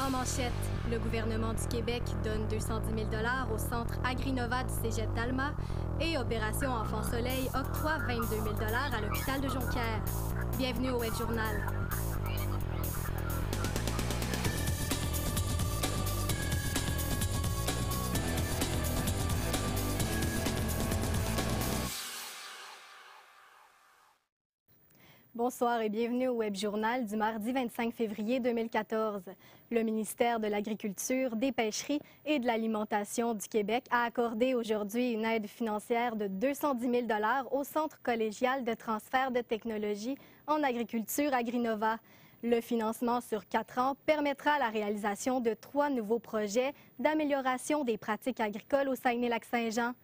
En manchette, le gouvernement du Québec donne 210 000 $ au centre Agrinova du Cégep d'Alma et Opération Enfant Soleil octroie 22 000 $ à l'hôpital de Jonquière. Bienvenue au Web Journal. Bonsoir et bienvenue au Web Journal du mardi 25 février 2014. Le ministère de l'Agriculture, des Pêcheries et de l'Alimentation du Québec a accordé aujourd'hui une aide financière de 210 000 $ au Centre collégial de transfert de technologie en agriculture Agrinova. Le financement sur 4 ans permettra la réalisation de 3 nouveaux projets d'amélioration des pratiques agricoles au Saguenay-Lac-Saint-Jean.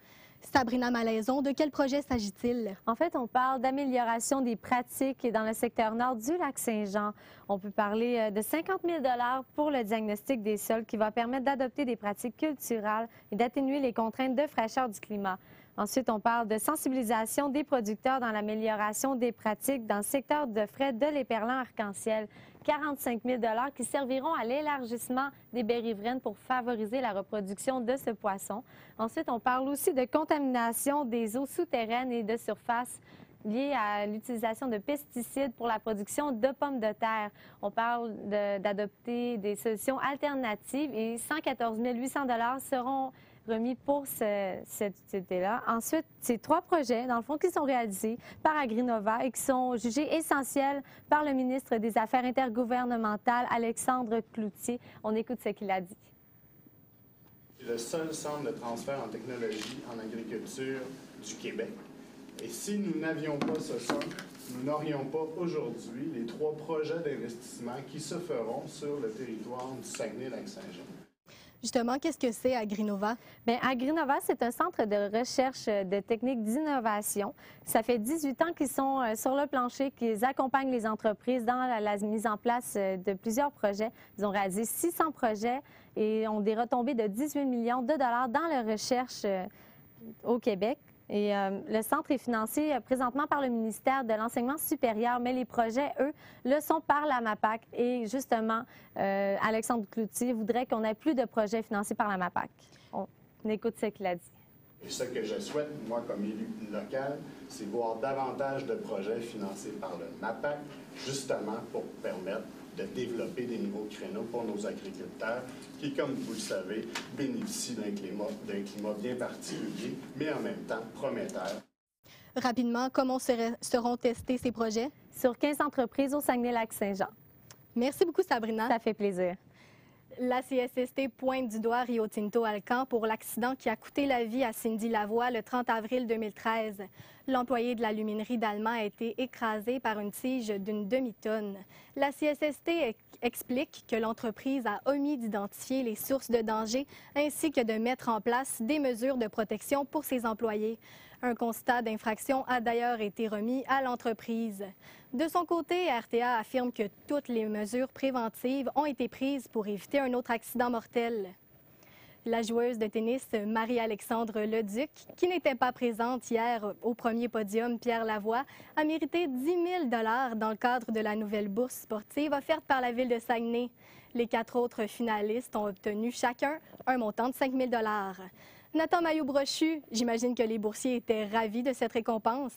Sabrina Malaison, de quel projet s'agit-il? En fait, on parle d'amélioration des pratiques dans le secteur nord du Lac-Saint-Jean. On peut parler de 50 000 $ pour le diagnostic des sols qui va permettre d'adopter des pratiques culturales et d'atténuer les contraintes de fraîcheur du climat. Ensuite, on parle de sensibilisation des producteurs dans l'amélioration des pratiques dans le secteur de frais de l'éperlan arc-en-ciel. 45 000 $ qui serviront à l'élargissement des baies riveraines pour favoriser la reproduction de ce poisson. Ensuite, on parle aussi de contamination des eaux souterraines et de surface liées à l'utilisation de pesticides pour la production de pommes de terre. On parle d'adopter des solutions alternatives et 114 800 $ seront remis pour cette utilité-là. Ensuite, c'est 3 projets, dans le fond, qui sont réalisés par Agrinova et qui sont jugés essentiels par le ministre des Affaires intergouvernementales, Alexandre Cloutier. On écoute ce qu'il a dit. C'est le seul centre de transfert en technologie en agriculture du Québec. Et si nous n'avions pas ce centre, nous n'aurions pas aujourd'hui les 3 projets d'investissement qui se feront sur le territoire du Saguenay-Lac-Saint-Jean. Justement, qu'est-ce que c'est Agrinova? Bien, Agrinova, c'est un centre de recherche de techniques d'innovation. Ça fait 18 ans qu'ils sont sur le plancher, qu'ils accompagnent les entreprises dans la mise en place de plusieurs projets. Ils ont réalisé 600 projets et ont des retombées de 18 millions de dollars dans la recherche au Québec. Et le centre est financé présentement par le ministère de l'Enseignement supérieur, mais les projets, eux, le sont par la MAPAC. Et justement, Alexandre Cloutier voudrait qu'on ait plus de projets financés par la MAPAC. On écoute ce qu'il a dit. Et ce que je souhaite, moi, comme élu local, c'est voir davantage de projets financés par le MAPAC, justement pour permettre de développer des nouveaux créneaux pour nos agriculteurs qui, comme vous le savez, bénéficient d'un climat bien particulier, mais en même temps prometteur. Rapidement, comment seront testés ces projets? Sur 15 entreprises au Saguenay-Lac-Saint-Jean. Merci beaucoup, Sabrina. Ça fait plaisir. La CSST pointe du doigt Rio Tinto Alcan pour l'accident qui a coûté la vie à Cindy Lavoie le 30 avril 2013. L'employé de l'aluminerie d'Allemand a été écrasé par une tige d'une demi-tonne. La CSST explique que l'entreprise a omis d'identifier les sources de danger ainsi que de mettre en place des mesures de protection pour ses employés. Un constat d'infraction a d'ailleurs été remis à l'entreprise. De son côté, RTA affirme que toutes les mesures préventives ont été prises pour éviter un autre accident mortel. La joueuse de tennis Marie-Alexandre Leduc, qui n'était pas présente hier au premier podium Pierre Lavoie, a mérité 10 000 $ dans le cadre de la nouvelle bourse sportive offerte par la Ville de Saguenay. Les 4 autres finalistes ont obtenu chacun un montant de 5 000 $. Nathan Maillot-Brochu, j'imagine que les boursiers étaient ravis de cette récompense.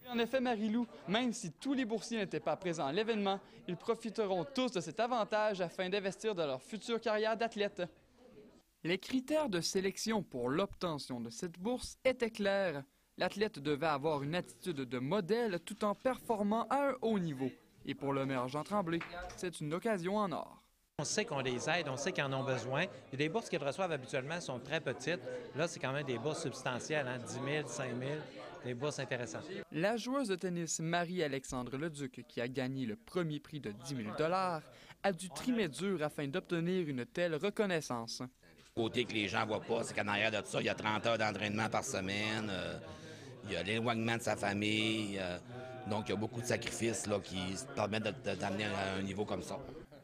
En effet, Marie-Lou, même si tous les boursiers n'étaient pas présents à l'événement, ils profiteront tous de cet avantage afin d'investir dans leur future carrière d'athlète. Les critères de sélection pour l'obtention de cette bourse étaient clairs. L'athlète devait avoir une attitude de modèle tout en performant à un haut niveau. Et pour le maire Jean Tremblay, c'est une occasion en or. On sait qu'on les aide, on sait qu'ils en ont besoin. Et les bourses qu'ils reçoivent habituellement sont très petites. Là, c'est quand même des bourses substantielles, 10 000, 5 000, des bourses intéressantes. La joueuse de tennis Marie-Alexandre Leduc, qui a gagné le premier prix de 10 000 $, a dû trimer dur afin d'obtenir une telle reconnaissance. Le côté que les gens ne voient pas, c'est qu'en arrière de tout ça, il y a 30 heures d'entraînement par semaine, il y a l'éloignement de sa famille, donc il y a beaucoup de sacrifices là, qui permettent d'amener à un niveau comme ça.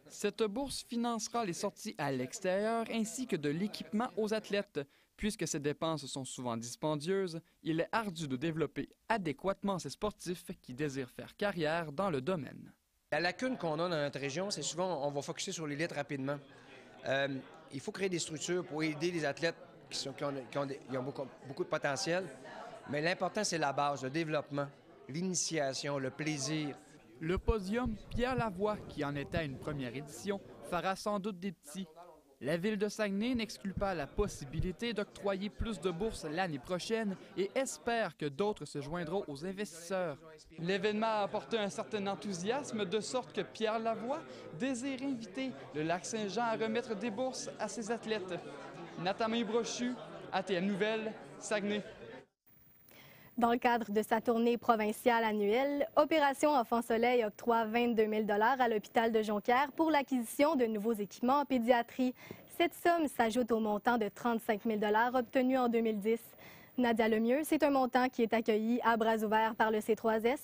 Cette bourse financera les sorties à l'extérieur ainsi que de l'équipement aux athlètes. Puisque ces dépenses sont souvent dispendieuses, il est ardu de développer adéquatement ces sportifs qui désirent faire carrière dans le domaine. La lacune qu'on a dans notre région, c'est souvent on va focusser sur l'élite rapidement. Il faut créer des structures pour aider les athlètes qui ont beaucoup de potentiel. Mais l'important, c'est la base, le développement, l'initiation, le plaisir. Le podium Pierre Lavoie, qui en était à une première édition, fera sans doute des petits. La Ville de Saguenay n'exclut pas la possibilité d'octroyer plus de bourses l'année prochaine et espère que d'autres se joindront aux investisseurs. L'événement a apporté un certain enthousiasme de sorte que Pierre Lavoie désire inviter le Lac-Saint-Jean à remettre des bourses à ses athlètes. Nathalie Brochu, ATM Nouvelles, Saguenay. Dans le cadre de sa tournée provinciale annuelle, Opération Enfant Soleil octroie 22 000 $ à l'hôpital de Jonquière pour l'acquisition de nouveaux équipements en pédiatrie. Cette somme s'ajoute au montant de 35 000 $ obtenu en 2010. Nadia Lemieux, c'est un montant qui est accueilli à bras ouverts par le C3S.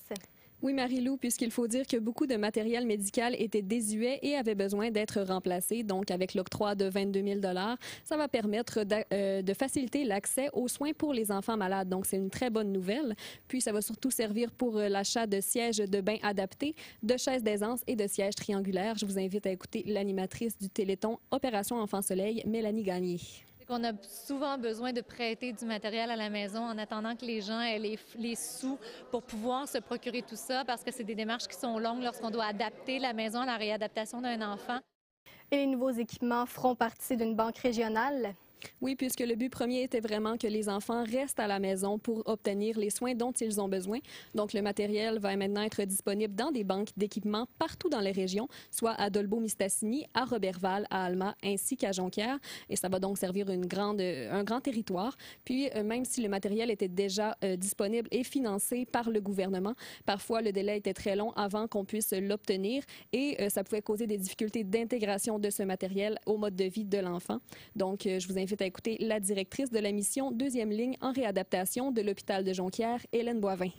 Oui, Marie-Lou, puisqu'il faut dire que beaucoup de matériel médical était désuet et avait besoin d'être remplacé. Donc, avec l'octroi de 22 000 $, ça va permettre de faciliter l'accès aux soins pour les enfants malades. Donc, c'est une très bonne nouvelle. Puis, ça va surtout servir pour l'achat de sièges de bain adaptés, de chaises d'aisance et de sièges triangulaires. Je vous invite à écouter l'animatrice du Téléthon Opération Enfant Soleil, Mélanie Gagné. On a souvent besoin de prêter du matériel à la maison en attendant que les gens aient les sous pour pouvoir se procurer tout ça, parce que c'est des démarches qui sont longues lorsqu'on doit adapter la maison à la réadaptation d'un enfant. Et les nouveaux équipements feront partie d'une banque régionale. Oui, puisque le but premier était vraiment que les enfants restent à la maison pour obtenir les soins dont ils ont besoin. Donc, le matériel va maintenant être disponible dans des banques d'équipements partout dans les régions, soit à Dolbeau-Mistassini, à Roberval, à Alma, ainsi qu'à Jonquière. Et ça va donc servir un grand territoire. Puis, même si le matériel était déjà disponible et financé par le gouvernement, parfois le délai était très long avant qu'on puisse l'obtenir et ça pouvait causer des difficultés d'intégration de ce matériel au mode de vie de l'enfant. Donc, je vous invite à écouter la directrice de la mission deuxième ligne en réadaptation de l'hôpital de Jonquière, Hélène Boivin.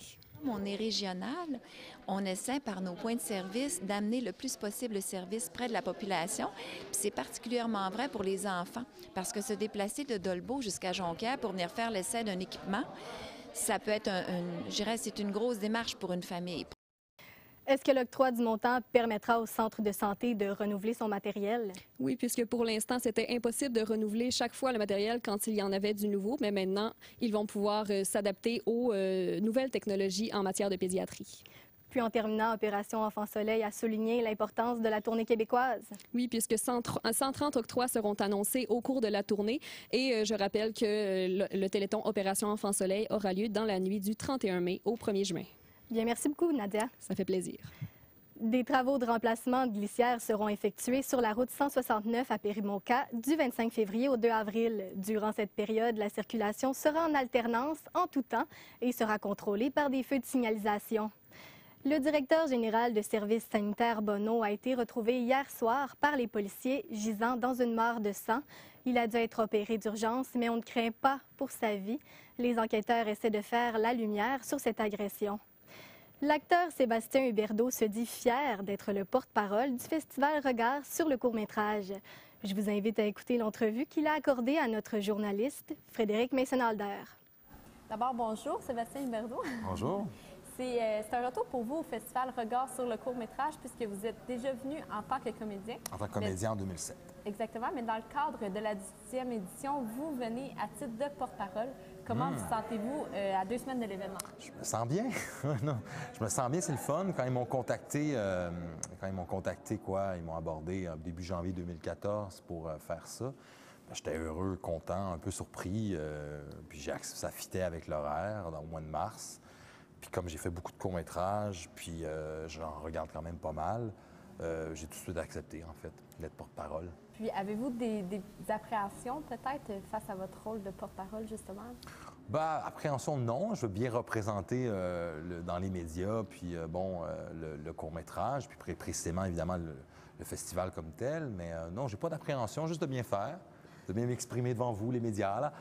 On est régional, on essaie par nos points de service d'amener le plus possible le service près de la population. C'est particulièrement vrai pour les enfants, parce que se déplacer de Dolbeau jusqu'à Jonquière pour venir faire l'essai d'un équipement, ça peut être je dirais, c'est une grosse démarche pour une famille. Est-ce que l'octroi du montant permettra au centre de santé de renouveler son matériel? Oui, puisque pour l'instant, c'était impossible de renouveler chaque fois le matériel quand il y en avait du nouveau, mais maintenant, ils vont pouvoir s'adapter aux nouvelles technologies en matière de pédiatrie. Puis en terminant, Opération Enfant Soleil a souligné l'importance de la tournée québécoise. Oui, puisque 130 octrois seront annoncés au cours de la tournée. Et je rappelle que le Téléthon Opération Enfant Soleil aura lieu dans la nuit du 31 mai au 1er juin. Bien, merci beaucoup, Nadia. Ça fait plaisir. Des travaux de remplacement de glissières seront effectués sur la route 169 à Périmoncat du 25 février au 2 avril. Durant cette période, la circulation sera en alternance en tout temps et sera contrôlée par des feux de signalisation. Le directeur général de services sanitaires Bonneau a été retrouvé hier soir par les policiers gisant dans une mare de sang. Il a dû être opéré d'urgence, mais on ne craint pas pour sa vie. Les enquêteurs essaient de faire la lumière sur cette agression. L'acteur Sébastien Huberdeau se dit fier d'être le porte-parole du Festival Regard sur le court-métrage. Je vous invite à écouter l'entrevue qu'il a accordée à notre journaliste, Frédéric Masson-Alder. D'abord, bonjour, Sébastien Huberdeau. Bonjour. C'est un retour pour vous au Festival Regard sur le court-métrage, puisque vous êtes déjà venu en tant que comédien. En tant que comédien en 2007. Exactement, mais dans le cadre de la 18e édition, vous venez à titre de porte-parole. Comment vous sentez-vous à 2 semaines de l'événement? Je me sens bien. Non, je me sens bien, c'est le fun. Quand ils m'ont contacté, ils m'ont abordé début janvier 2014 pour faire ça. J'étais heureux, content, un peu surpris. Puis ça fitait avec l'horaire au mois de mars. Puis comme j'ai fait beaucoup de courts-métrages, puis j'en regarde quand même pas mal, j'ai tout de suite accepté, en fait, d'être porte-parole. Puis avez-vous des appréhensions, peut-être, face à votre rôle de porte-parole, justement? Bien, appréhension, non. Je veux bien représenter dans les médias, puis le court-métrage, puis précisément, évidemment, le festival comme tel. Mais non, j'ai pas d'appréhension, juste de bien faire, de bien m'exprimer devant vous, les médias, là.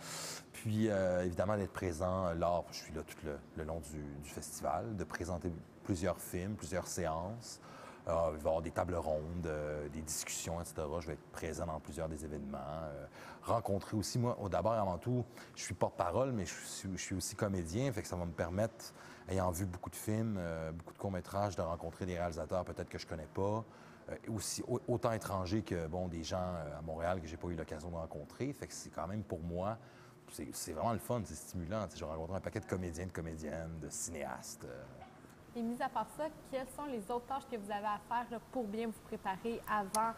Puis, évidemment, d'être présent lors, je suis là tout le long du festival, de présenter plusieurs films, plusieurs séances. Il va y avoir des tables rondes, des discussions, etc. Je vais être présent dans plusieurs des événements. Rencontrer aussi, moi, d'abord et avant tout, je suis porte-parole, mais je suis aussi comédien, fait que ça va me permettre ayant vu beaucoup de films, beaucoup de courts-métrages, de rencontrer des réalisateurs peut-être que je connais pas, aussi autant étrangers que bon, des gens à Montréal que j'ai pas eu l'occasion de rencontrer. Fait que c'est quand même pour moi, c'est vraiment le fun, c'est stimulant. J'ai rencontré un paquet de comédiens, de comédiennes, de cinéastes. Et mis à part ça, quelles sont les autres tâches que vous avez à faire là, pour bien vous préparer avant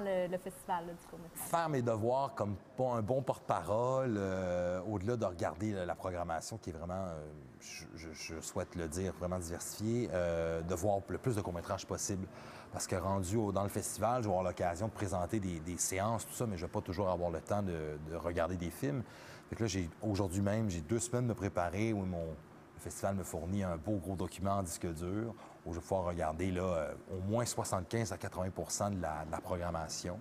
le festival là, du court-métrage? Faire mes devoirs comme un bon porte-parole, au-delà de regarder la programmation qui est vraiment, je souhaite le dire, vraiment diversifiée, de voir le plus de courts-métrages possible. Parce que rendu dans le festival, je vais avoir l'occasion de présenter des séances, tout ça, mais je ne vais pas toujours avoir le temps de regarder des films. Fait que là, aujourd'hui même, j'ai 2 semaines de me préparer où le festival me fournit un beau gros document en disque dur où je vais pouvoir regarder là, au moins 75 à 80 de la programmation.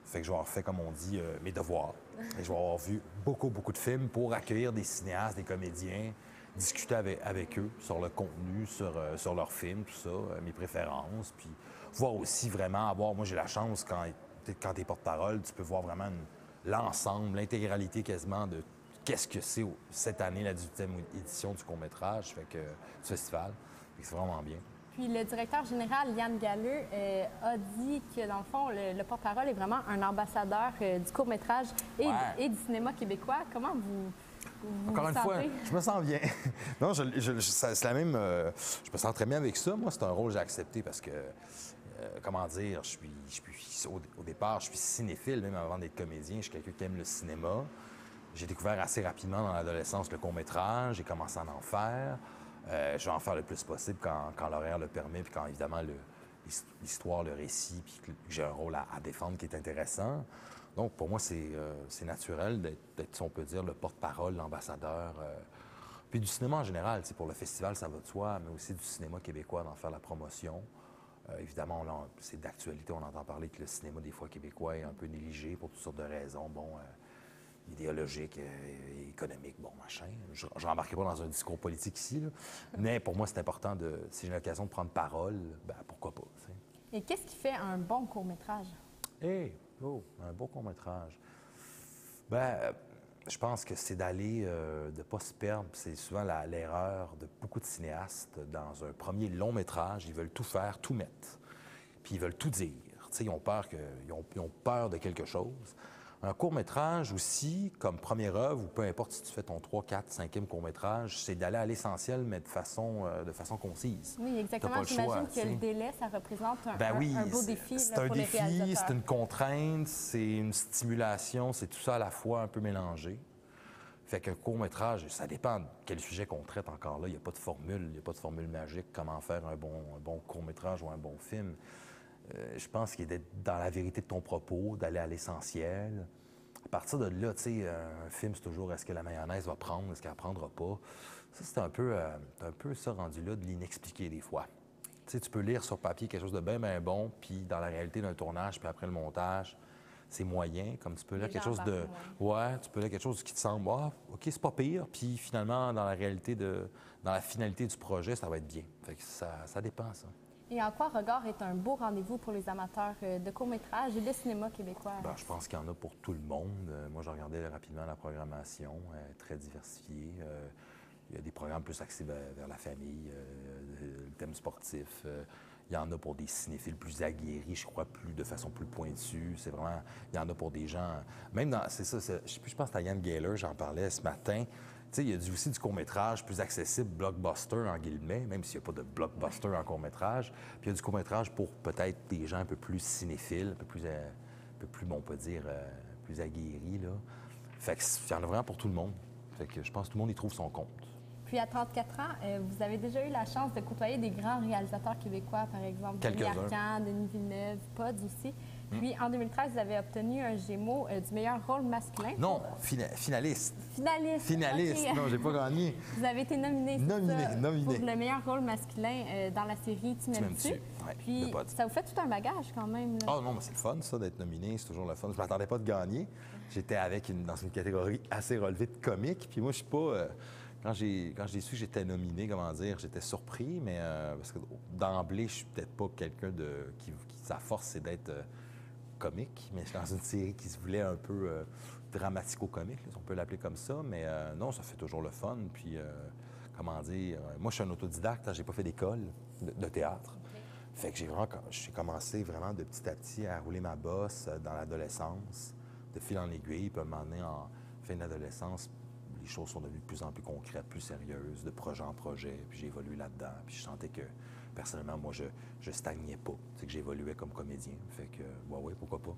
Fait que je vais avoir fait, comme on dit, mes devoirs. Et je vais avoir vu beaucoup de films pour accueillir des cinéastes, des comédiens, discuter avec eux sur le contenu, sur leurs films, tout ça, mes préférences, puis voir aussi vraiment moi j'ai la chance, quand tu es porte-parole, tu peux voir vraiment l'ensemble, l'intégralité quasiment de qu'est-ce que c'est cette année, la 18e édition du court-métrage, fait que, du festival. C'est vraiment bien. Puis le directeur général, Yann Galleux, a dit que, dans le fond, le porte-parole est vraiment un ambassadeur du court-métrage et du cinéma québécois. Comment vous Encore vous une sentez? fois, je me sens bien. Non, c'est la même... je me sens très bien avec ça. Moi, c'est un rôle que j'ai accepté parce que, comment dire, au départ, je suis cinéphile, même avant d'être comédien. Je suis quelqu'un qui aime le cinéma. J'ai découvert assez rapidement dans l'adolescence le court-métrage. J'ai commencé à en faire. Je vais en faire le plus possible quand l'horaire le permet, puis quand, évidemment, l'histoire, le récit, puis que j'ai un rôle à défendre qui est intéressant. Donc, pour moi, c'est naturel d'être, si on peut dire, le porte-parole, l'ambassadeur. Puis du cinéma en général, pour le festival, ça va de soi, mais aussi du cinéma québécois, d'en faire la promotion. Évidemment, c'est d'actualité, on entend parler que le cinéma, des fois, québécois est un peu négligé pour toutes sortes de raisons. Idéologique, économique, machin. Je n'embarquerai pas dans un discours politique ici, là. Mais pour moi, c'est important si j'ai l'occasion de prendre parole, pourquoi pas, t'sais. Et qu'est-ce qui fait un bon court-métrage? Un bon court-métrage. Je pense que c'est d'aller, de ne pas se perdre. C'est souvent l'erreur de beaucoup de cinéastes. Dans un premier long-métrage, ils veulent tout faire, tout mettre. Puis ils veulent tout dire. Ils ont peur de quelque chose. Un court-métrage aussi, comme première œuvre, ou peu importe si tu fais ton 3, 4, 5e court-métrage, c'est d'aller à l'essentiel, mais de façon concise. Oui, exactement. J'imagine que le délai, ça représente un beau défi c'est là, un pour défi, les réalisateurs. c'est une contrainte, c'est une stimulation, c'est tout ça à la fois un peu mélangé. Fait qu'un court-métrage, ça dépend de quel sujet qu'on traite encore là. Il n'y a pas de formule magique, comment faire un bon court-métrage ou un bon film. Je pense qu'il est d'être dans la vérité de ton propos, d'aller à l'essentiel. À partir de là, tu sais, un film, c'est toujours est-ce que la mayonnaise va prendre, est-ce qu'elle ne prendra pas. Ça, c'est un peu ça rendu là de l'inexpliqué des fois. Tu sais, tu peux lire sur papier quelque chose de bien bon, puis dans la réalité d'un tournage, puis après le montage, c'est moyen. Comme tu peux lire quelque chose de... Ouais, tu peux lire quelque chose qui te semble, OK, c'est pas pire, puis finalement, dans la réalité dans la finalité du projet, ça va être bien. Fait que ça dépend, ça. Et en quoi Regard est un beau rendez-vous pour les amateurs de court-métrage et de cinéma québécois? Je pense qu'il y en a pour tout le monde. Moi, j'ai regardé rapidement la programmation, très diversifiée. Il y a des programmes plus axés vers la famille, le thème sportif. Il y en a pour des cinéphiles plus aguerris, je crois, de façon plus pointue. C'est vraiment... Il y en a pour des gens... Même dans... C'est ça, je pense que c'est à Yann Galleux, j'en parlais ce matin. Tu sais, il y a aussi du court-métrage plus accessible, blockbuster, en guillemets, même s'il n'y a pas de blockbuster en court-métrage. Puis il y a du court-métrage pour peut-être des gens un peu plus cinéphiles, un peu plus on peut dire, plus aguerris, là. Fait qu'il y en a vraiment pour tout le monde. Fait que je pense que tout le monde y trouve son compte. Puis à 34 ans, vous avez déjà eu la chance de côtoyer des grands réalisateurs québécois, par exemple Denis Arcand, Denis Villeneuve, Pods aussi. Puis en 2013, vous avez obtenu un Gémeaux du meilleur rôle masculin. Non, finaliste. Finaliste. Okay. Non, j'ai pas gagné. Vous avez été nominé pour le meilleur rôle masculin dans la série Tu m'aimes-tu? Ouais, puis ça vous fait tout un bagage quand même. Là. Oh non, mais c'est le fun, ça, d'être nominé. C'est toujours le fun. Je m'attendais pas de gagner. J'étais dans une catégorie assez relevée de comique. Puis moi, je suis pas... Quand j'ai su que j'étais nominé, comment dire, j'étais surpris, mais parce que d'emblée, je suis peut-être pas quelqu'un qui sa force, c'est d'être comique, mais je suis dans une série qui se voulait un peu dramatico-comique, si on peut l'appeler comme ça, mais non, ça fait toujours le fun, puis comment dire, moi, je suis un autodidacte, j'ai pas fait d'école de théâtre. Fait que j'ai commencé vraiment de petit à petit à rouler ma bosse dans l'adolescence, de fil en aiguille, puis à un moment donné, en fin d'adolescence, les choses sont devenues de plus en plus concrètes, plus sérieuses, de projet en projet, puis j'ai évolué là-dedans, puis je sentais que, personnellement, moi, je stagnais pas, c'est que j'évoluais comme comédien, fait que, ouais, pourquoi pas.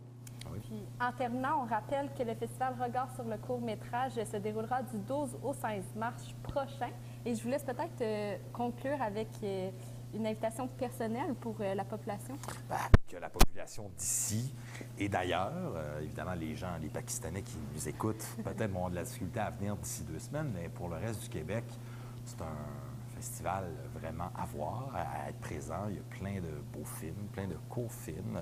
Oui. Puis, en terminant, on rappelle que le festival Regard sur le court-métrage se déroulera du 12 au 16 mars prochain, et je vous laisse peut-être conclure avec une invitation personnelle pour la population? Que la population d'ici et d'ailleurs, évidemment, les gens, les Pakistanais qui nous écoutent, peut-être vont avoir de la difficulté à venir d'ici 2 semaines, mais pour le reste du Québec, c'est un festival vraiment à voir, à être présent. Il y a plein de beaux films, plein de courts films.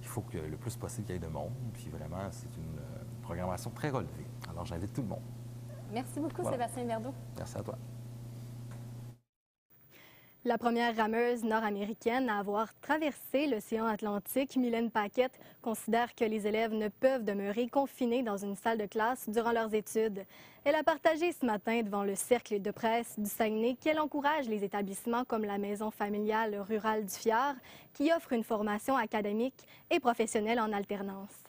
Il faut que le plus possible qu'il y ait de monde, puis vraiment, c'est une programmation très relevée. Alors, j'invite tout le monde. Merci beaucoup, Sébastien Verdeau. Merci à toi. La première rameuse nord-américaine à avoir traversé l'océan Atlantique, Mylène Paquette, considère que les élèves ne peuvent demeurer confinés dans une salle de classe durant leurs études. Elle a partagé ce matin devant le cercle de presse du Saguenay qu'elle encourage les établissements comme la Maison familiale rurale du Fjord, qui offre une formation académique et professionnelle en alternance.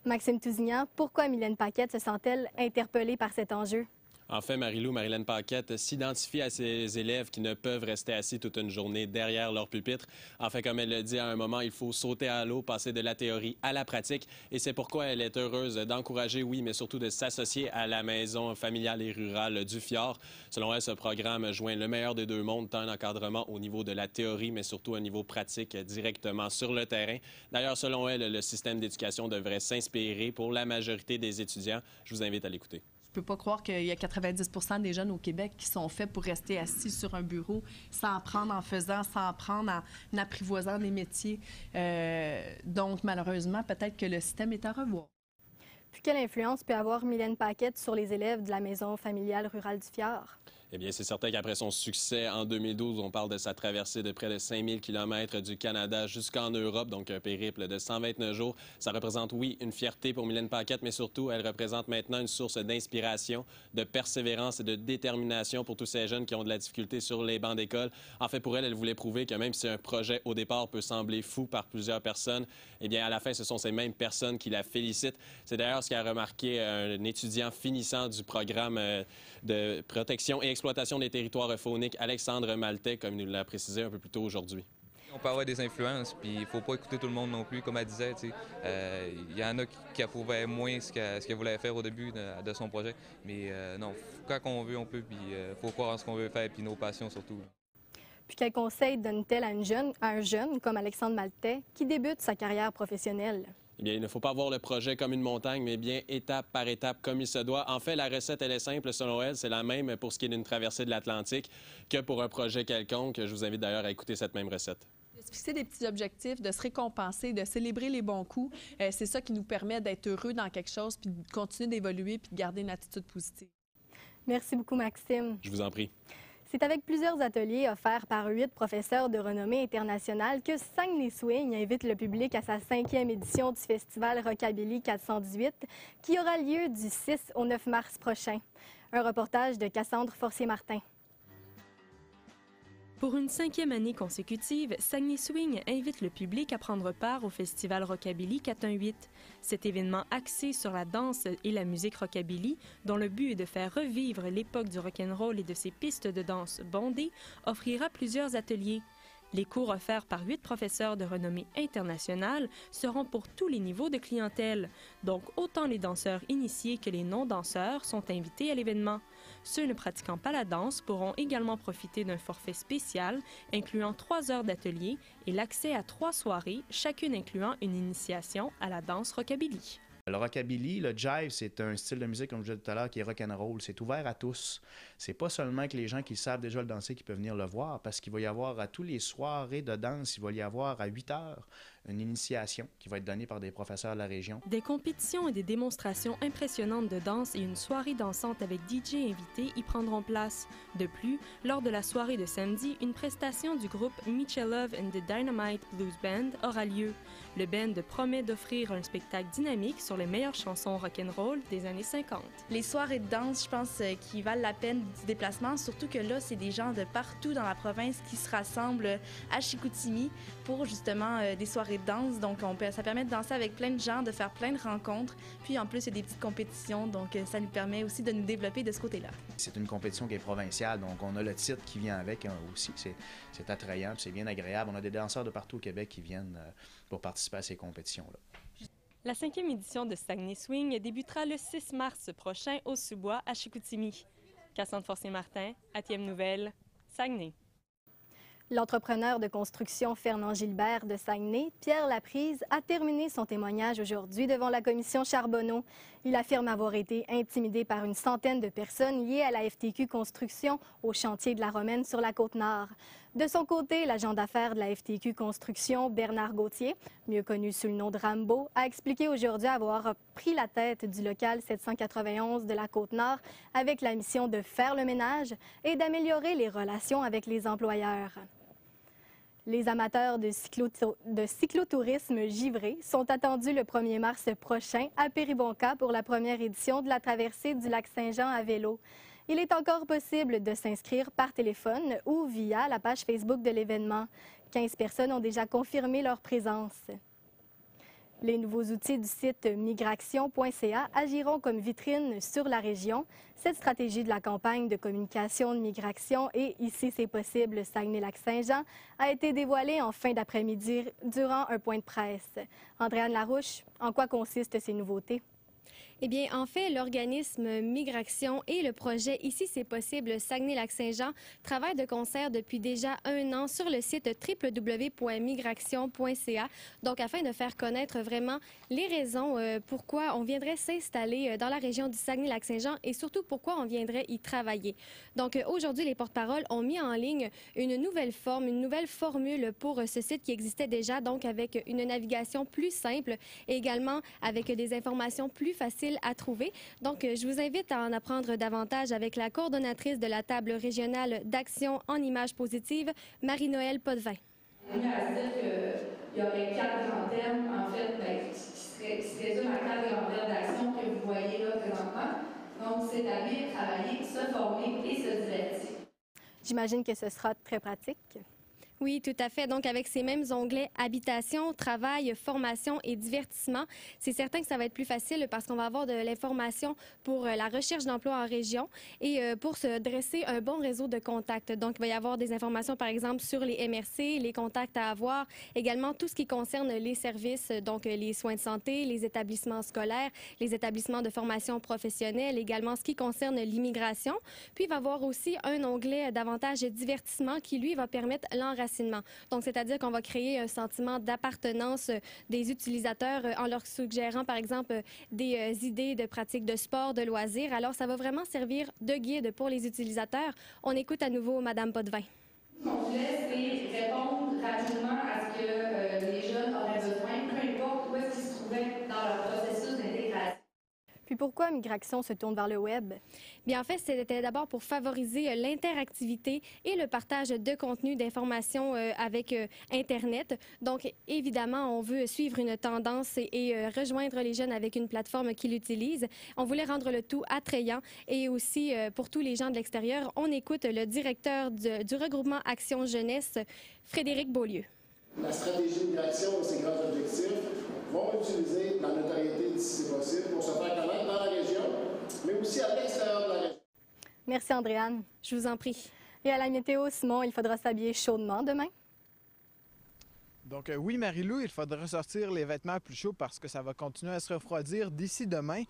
Maxime Tousignan, pourquoi Mylène Paquette se sent-elle interpellée par cet enjeu? En fait, Marilyn Paquette s'identifie à ces élèves qui ne peuvent rester assis toute une journée derrière leur pupitre. En fait, comme elle le dit à un moment, il faut sauter à l'eau, passer de la théorie à la pratique. Et c'est pourquoi elle est heureuse d'encourager, oui, mais surtout de s'associer à la maison familiale et rurale du Fjord. Selon elle, ce programme joint le meilleur des 2 mondes, tant un encadrement au niveau de la théorie, mais surtout au niveau pratique directement sur le terrain. D'ailleurs, selon elle, le système d'éducation devrait s'inspirer pour la majorité des étudiants. Je vous invite à l'écouter. Je ne peux pas croire qu'il y a 90 des jeunes au Québec qui sont faits pour rester assis sur un bureau sans apprendre en faisant, sans apprendre en apprivoisant des métiers. Donc, malheureusement, peut-être que le système est à revoir. Puis quelle influence peut avoir Mylène Paquette sur les élèves de la Maison familiale rurale du Fjord? Eh bien, c'est certain qu'après son succès en 2012, on parle de sa traversée de près de 5000 km du Canada jusqu'en Europe, donc un périple de 129 jours. Ça représente, oui, une fierté pour Mylène Paquette, mais surtout, elle représente maintenant une source d'inspiration, de persévérance et de détermination pour tous ces jeunes qui ont de la difficulté sur les bancs d'école. En fait, pour elle, elle voulait prouver que même si un projet, au départ, peut sembler fou par plusieurs personnes, eh bien, à la fin, ce sont ces mêmes personnes qui la félicitent. C'est d'ailleurs ce qu'a remarqué un étudiant finissant du programme de protection et exploitation des territoires fauniques, Alexandre Maltais, comme il nous l'a précisé un peu plus tôt aujourd'hui. On peut avoir des influences, puis il ne faut pas écouter tout le monde non plus, comme elle disait. Il y en a qui approuvaient moins ce qu'elle voulait faire au début de son projet. Mais non, quand on veut, on peut, puis il faut croire en ce qu'on veut faire, puis nos passions surtout. Puis quel conseil donne-t-elle à un jeune comme Alexandre Maltais qui débute sa carrière professionnelle? Eh bien, il ne faut pas voir le projet comme une montagne, mais bien étape par étape, comme il se doit. En fait, la recette, elle est simple, selon elle. C'est la même pour ce qui est d'une traversée de l'Atlantique que pour un projet quelconque. Je vous invite d'ailleurs à écouter cette même recette. De se fixer des petits objectifs, de se récompenser, de célébrer les bons coups, c'est ça qui nous permet d'être heureux dans quelque chose, puis de continuer d'évoluer, puis de garder une attitude positive. Merci beaucoup, Maxime. Je vous en prie. C'est avec plusieurs ateliers offerts par 8 professeurs de renommée internationale que Saguenay Swing invite le public à sa 5e édition du festival Rockabilly 418 qui aura lieu du 6 au 9 mars prochain. Un reportage de Cassandre Forcier-Martin. Pour une 5e année consécutive, Saguenay Swing invite le public à prendre part au festival Rockabilly 418. Cet événement axé sur la danse et la musique rockabilly, dont le but est de faire revivre l'époque du rock'n'roll et de ses pistes de danse bondées, offrira plusieurs ateliers. Les cours offerts par 8 professeurs de renommée internationale seront pour tous les niveaux de clientèle. Donc, autant les danseurs initiés que les non-danseurs sont invités à l'événement. Ceux ne pratiquant pas la danse pourront également profiter d'un forfait spécial incluant 3 heures d'atelier et l'accès à 3 soirées, chacune incluant une initiation à la danse rockabilly. Le rockabilly, le jive, c'est un style de musique, comme je disais tout à l'heure, qui est rock'n'roll. C'est ouvert à tous. C'est pas seulement que les gens qui savent déjà le danser qui peuvent venir le voir, parce qu'il va y avoir à tous les soirées de danse, il va y avoir à 8 heures une initiation qui va être donnée par des professeurs de la région. Des compétitions et des démonstrations impressionnantes de danse et une soirée dansante avec DJ invité y prendront place. De plus, lors de la soirée de samedi, une prestation du groupe Michelov and the Dynamite Blues Band aura lieu. Le band promet d'offrir un spectacle dynamique sur les meilleures chansons rock'n'roll des années 50. Les soirées de danse, je pense, qui valent la peine du déplacement, surtout que là, c'est des gens de partout dans la province qui se rassemblent à Chicoutimi pour justement des soirées de danse. Donc, ça permet de danser avec plein de gens, de faire plein de rencontres. Puis, en plus, il y a des petites compétitions, donc ça nous permet aussi de nous développer de ce côté-là. C'est une compétition qui est provinciale, donc on a le titre qui vient avec aussi. C'est attrayant, c'est bien agréable. On a des danseurs de partout au Québec qui viennent pour participer à ces compétitions-là. La 5e édition de Saguenay Swing débutera le 6 mars prochain au Sous-Bois à Chicoutimi. Cassandre Forcier-Martin, ATM Nouvelles, Saguenay. L'entrepreneur de construction Fernand Gilbert de Saguenay, Pierre Laprise, a terminé son témoignage aujourd'hui devant la commission Charbonneau. Il affirme avoir été intimidé par une centaine de personnes liées à la FTQ Construction au chantier de la Romaine sur la Côte-Nord. De son côté, l'agent d'affaires de la FTQ Construction, Bernard Gauthier, mieux connu sous le nom de Rambo, a expliqué aujourd'hui avoir pris la tête du local 791 de la Côte-Nord avec la mission de faire le ménage et d'améliorer les relations avec les employeurs. Les amateurs de cyclotourisme givré sont attendus le 1er mars prochain à Péribonka pour la première édition de la traversée du lac Saint-Jean à vélo. Il est encore possible de s'inscrire par téléphone ou via la page Facebook de l'événement. 15 personnes ont déjà confirmé leur présence. Les nouveaux outils du site migraction.ca agiront comme vitrine sur la région. Cette stratégie de la campagne de communication de Migration et Ici c'est possible Saguenay-Lac-Saint-Jean a été dévoilée en fin d'après-midi durant un point de presse. Andréane Larouche, en quoi consistent ces nouveautés? Eh bien, en fait, l'organisme Migration et le projet Ici c'est possible Saguenay-Lac-Saint-Jean travaillent de concert depuis déjà 1 an sur le site www.migration.ca, donc afin de faire connaître vraiment les raisons pourquoi on viendrait s'installer dans la région du Saguenay-Lac-Saint-Jean et surtout pourquoi on viendrait y travailler. Donc aujourd'hui, les porte-paroles ont mis en ligne une nouvelle forme, une nouvelle formule pour ce site qui existait déjà, donc avec une navigation plus simple et également avec des informations plus faciles à trouver. Donc, je vous invite à en apprendre davantage avec la coordonnatrice de la table régionale d'action en images positives, Marie-Noëlle Potvin. On a à dire qu'il y aurait 4 grands thèmes, en fait, qui se résument à 4 grands thèmes d'action que vous voyez là présentement. Donc, s'établir, travailler, se former et se divertir. J'imagine que ce sera très pratique. Oui, tout à fait. Donc, avec ces mêmes onglets habitation, travail, formation et divertissement, c'est certain que ça va être plus facile parce qu'on va avoir de l'information pour la recherche d'emploi en région et pour se dresser un bon réseau de contacts. Donc, il va y avoir des informations, par exemple, sur les MRC, les contacts à avoir, également tout ce qui concerne les services, donc les soins de santé, les établissements scolaires, les établissements de formation professionnelle, également ce qui concerne l'immigration. Puis, il va y avoir aussi un onglet davantage divertissement qui, lui, va permettre l'enracinement. Donc, c'est-à-dire qu'on va créer un sentiment d'appartenance des utilisateurs en leur suggérant, par exemple, des idées de pratique de sport, de loisirs. Alors, ça va vraiment servir de guide pour les utilisateurs. On écoute à nouveau Mme Potvin. Ce qu'on voulait, c'est répondre rapidement à ce que les jeunes auraient besoin, peu importe où est-ce qu'ils se trouvaient dans leur processus d'intégration. Puis pourquoi Migration se tourne vers le web? Bien, en fait, c'était d'abord pour favoriser l'interactivité et le partage de contenu, d'informations avec Internet. Donc, évidemment, on veut suivre une tendance et rejoindre les jeunes avec une plateforme qui l'utilise. On voulait rendre le tout attrayant et aussi pour tous les gens de l'extérieur. On écoute le directeur du regroupement Action Jeunesse, Frédéric Beaulieu. La stratégie Migration et ses grands objectifs vont utiliser la notoriété d'ici c'est possible pour se faire connaître dans la région, mais aussi à l'extérieur de la région. Merci, Andréane. Je vous en prie. Et à la météo, Simon, il faudra s'habiller chaudement demain? Donc oui, Marie-Lou, il faudra sortir les vêtements plus chauds parce que ça va continuer à se refroidir d'ici demain.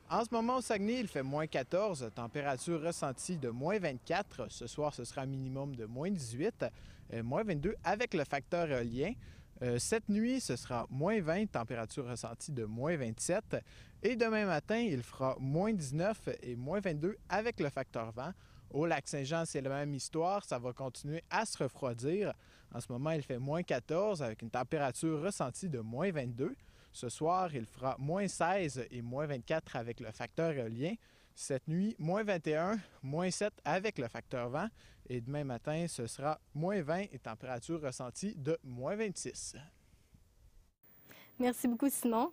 En ce moment, au Saguenay, il fait moins 14, température ressentie de moins 24. Ce soir, ce sera un minimum de moins 18, moins 22 avec le facteur éolien. Cette nuit, ce sera moins 20, température ressentie de moins 27. Et demain matin, il fera moins 19 et moins 22 avec le facteur vent. Au Lac-Saint-Jean, c'est la même histoire. Ça va continuer à se refroidir. En ce moment, il fait moins 14 avec une température ressentie de moins 22. Ce soir, il fera moins 16 et moins 24 avec le facteur éolien. Cette nuit, moins 21, moins 7 avec le facteur vent. Et demain matin, ce sera moins 20 et température ressentie de moins 26. Merci beaucoup, Simon.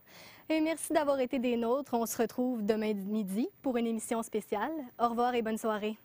Et merci d'avoir été des nôtres. On se retrouve demain midi pour une émission spéciale. Au revoir et bonne soirée.